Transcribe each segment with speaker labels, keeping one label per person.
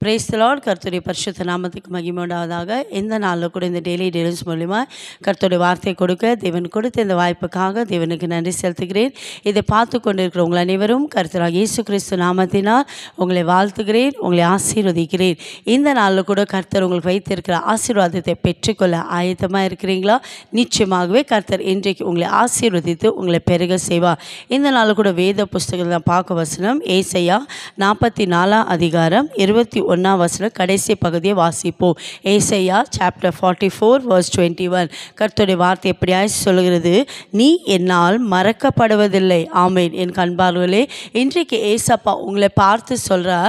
Speaker 1: Praise the Lord. கர்த்தருடைய பரிசுத்த நாமத்துக்கு மகிமை உண்டாவதாக. இந்த நாளில் கூட இந்த டெய்லி டெலிவரிஸ் மூலிமா கர்த்தருடைய வார்த்தை கொடுக்க தேவன் கொடுத்த இந்த வாய்ப்புக்காக தேவனுக்கு நன்றி செலுத்துகிறேன். இதை பார்த்து கொண்டிருக்கிற உங்கள் அனைவரும் கர்த்தராக இயேசு கிறிஸ்து நாமத்தினால் உங்களை வாழ்த்துகிறேன், உங்களை ஆசீர்வதிக்கிறேன். இந்த நாளில் கூட கர்த்தர் உங்களுக்கு வைத்திருக்கிற ஆசீர்வாதத்தை பெற்றுக்கொள்ள ஆயத்தமாக இருக்கிறீங்களா? நிச்சயமாகவே கர்த்தர் இன்றைக்கு உங்களை ஆசீர்வதித்து உங்களை பெருக செய்வார். இந்த நாளில் கூட வேத புஸ்தகத்தில் தான் பார்க்க வசனம் ஏசாயா 44 அதிகாரம் 21 கடைசி பகுதியை வாசிப்போம். ஏசாயா சாப்டர் 44 verse 21. கர்த்தருடைய வார்த்தை எப்படியாய் சொல்கிறது, நீ என்னால் மறக்கப்படுவதில்லை. ஆமேன். என் கண்பார்களே, இன்றைக்கு ஏசப்பா உங்களை பார்த்து சொல்கிறா,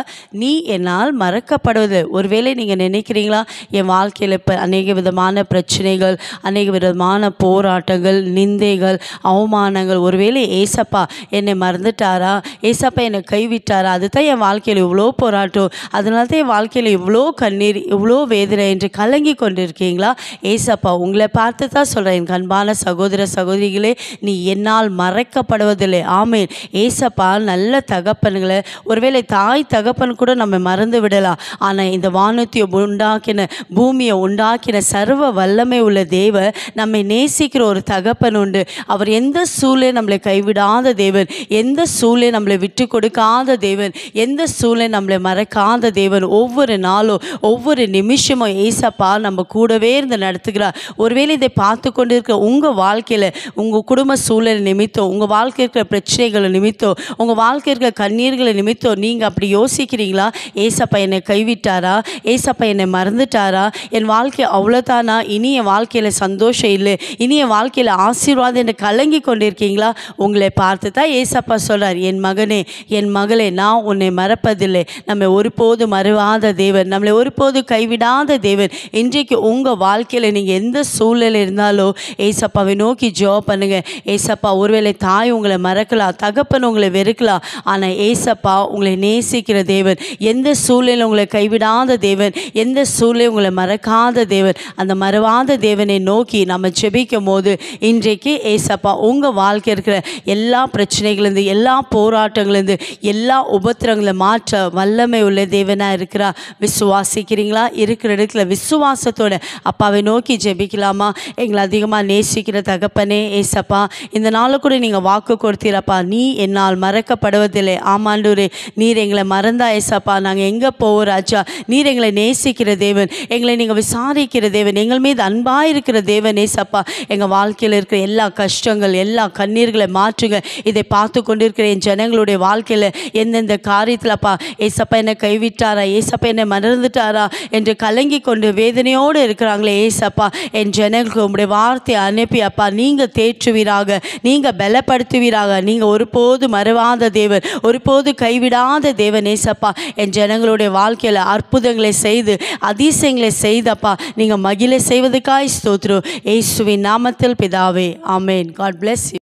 Speaker 1: நீ என்னால் மறக்கப்படுவதில்லை. ஒருவேளை நீங்கள் நினைக்கிறீங்களா, என் வாழ்க்கையில் இப்போ அநேக விதமான பிரச்சனைகள், அநேக விதமான போராட்டங்கள், நிந்தைகள், அவமானங்கள், ஒருவேளை ஏசப்பா என்னை மறந்துட்டாரா, ஏசப்பா என்னை கைவிட்டாரா, அதுதான் என் வாழ்க்கையில் இவ்வளோ போராட்டம், அதனால தான் என் வாழ்க்கையில் இவ்வளோ கண்ணீர், இவ்வளோ வேதனை என்று கலங்கி கொண்டிருக்கீங்களா? ஏசப்பா உங்களை பார்த்து தான் சொல்கிறேன், என் அன்பான சகோதர சகோதரிகளே, நீ என்னால் மறக்கப்படுவதில்லை. ஆமேன். ஏசப்பா நல்ல தகப்பனுங்களை, ஒருவேளை தாய் தகப்பன் கூட நம்ம மறந்து விடலாம். ஆனால் இந்த வானத்தை உண்டாக்கின, பூமியை உண்டாக்கின சர்வ வல்லமை உள்ள தேவ நம்மை நேசிக்கிற ஒரு தகப்பன் உண்டு. அவர் எந்த சூழலை நம்மளை கைவிடாத தேவன், எந்த சூழலை நம்மளை விட்டு கொடுக்காத தேவன், எந்த சூழலை நம்மளை மறக்காத தேவன். ஒவ்வொரு நாளும் ஒவ்வொரு நிமிஷமும் ஏசப்பா நம்ம கூடவே இருந்து நடத்துகிறார். ஒருவேளை இதை பார்த்து கொண்டு இருக்கிற உங்கள் வாழ்க்கையில், உங்கள் குடும்ப சூழல் நிமித்தம், உங்கள் வாழ்க்கை இருக்கிற பிரச்சனைகளை நிமித்தம், உங்கள் வாழ்க்கை இருக்கிற கண்ணீர்களை நிமித்தம் நீங்கள் அப்படி யோசிக்கிறீங்களா? ஏசப்பா என்னை கைவிட்டாரா, ஏசப்பா என்னை மறந்துட்டாரா, என் வாழ்க்கை அவ்வளோதானா, இனி என் வாழ்க்கையில் சந்தோஷம் இல்லை, இனி என் வாழ்க்கையில் ஆசீர்வாதம் என்று கலங்கி கொண்டிருக்கீங்களா? உங்களை பார்த்து தான் ஏசப்பா சொல்கிறார், என் மகனே, என் மகளே, நான் உன்னை மறப்பதில்லை. நம்மை ஒருபோது மறவாத தேவன், நம்மளை ஒருபோது கைவிடாத தேவன். இன்றைக்கு உங்கள் வாழ்க்கையில் நீங்கள் எந்த சூழ்நிலை இருந்தாலும் ஏசப்பாவை நோக்கி ஜெபம் பண்ணுங்க. ஏசப்பா, ஒருவேளை தாய் உங்களை மறக்கலாம், தகப்பன் உங்களை வெறுக்கலாம், ஆனால் ஏசப்பா உங்களை நேசிக்கிற தேவன், எந்த சூழ்நிலை உங்களை கைவிடாத தேவன், எந்த சூழ்நிலை உங்களை மறக்காத தேவன். அந்த மறவாத தேவனை நோக்கி நம்ம ஜெபிக்கும் போது இன்றைக்கு ஏசப்பா உங்கள் வாழ்க்கை இருக்கிற எல்லா பிரச்சனைகளிலிருந்து, எல்லா போராட்டங்களிலிருந்து, எல்லா உபத்திரங்களை மாற்ற வல்லமை உள்ள தேவனாக இருக்கிறா. விசுவாசிக்கிறீங்களா? இருக்கிற இடத்துல விசுவாசத்தோட அப்பாவை நோக்கி ஜெபிக்கலாமா? எங்களை அதிகமாக நேசிக்கிற தகப்பனே ஏசப்பா, இந்த நாளில் கூட நீங்கள் வாக்கு கொடுத்தீரப்பா, நீ என்னால் மறக்கப்படுவதில்லை. ஆமாண்டூரே, நீர் எங்களை மறந்தா ஏசப்பா நாங்கள் எங்கே போவோம் ராஜா? நீர் எங்களை நேசிக்கிற தேவன், எங்களை நீங்கள் விசாரிக்கிற தேவன், எங்கள் மீது அன்பாக இருக்கிற தேவன் ஏசப்பா. எங்கள் வாழ்க்கையில் இருக்கிற எல்லா கஷ்டங்கள், எல்லா கண்ணீர்களை மாற்றுங்க. இதை பார்த்து கொண்டிருக்கிற என் ஜனங்களுடைய வாழ்க்கையில் எந்தெந்த காரியத்தில்ப்பா ஏசப்பா என்னை கைவிட்டாரா, ஏசப்பா என்னை மறந்துட்டாரா என்று கலங்கி கொண்டு வேதனையோடு இருக்கிறாங்களே ஏசப்பா, என் ஜனங்களுக்கு உங்களுடைய வார்த்தையை அனுப்பி அப்பா நீங்கள் தேற்றுவீராக, நீங்கள் பலப்படுத்துவீராக. நீங்கள் ஒருபோது மறவாத தேவன், ஒருபோது கைவிடாத தேவன் ஏசப்பா. என் ஜனங்களுடைய வாழ்க்கையில் அற்புதங்களை செய்து, அதிசயங்களை செய்தப்பா நீங்கள் மகிழ செய்வதற்காய் ஸ்தோத்திரம். இயேசுவின் நாமத்தில் பிதாவே, ஆமேன். God bless you.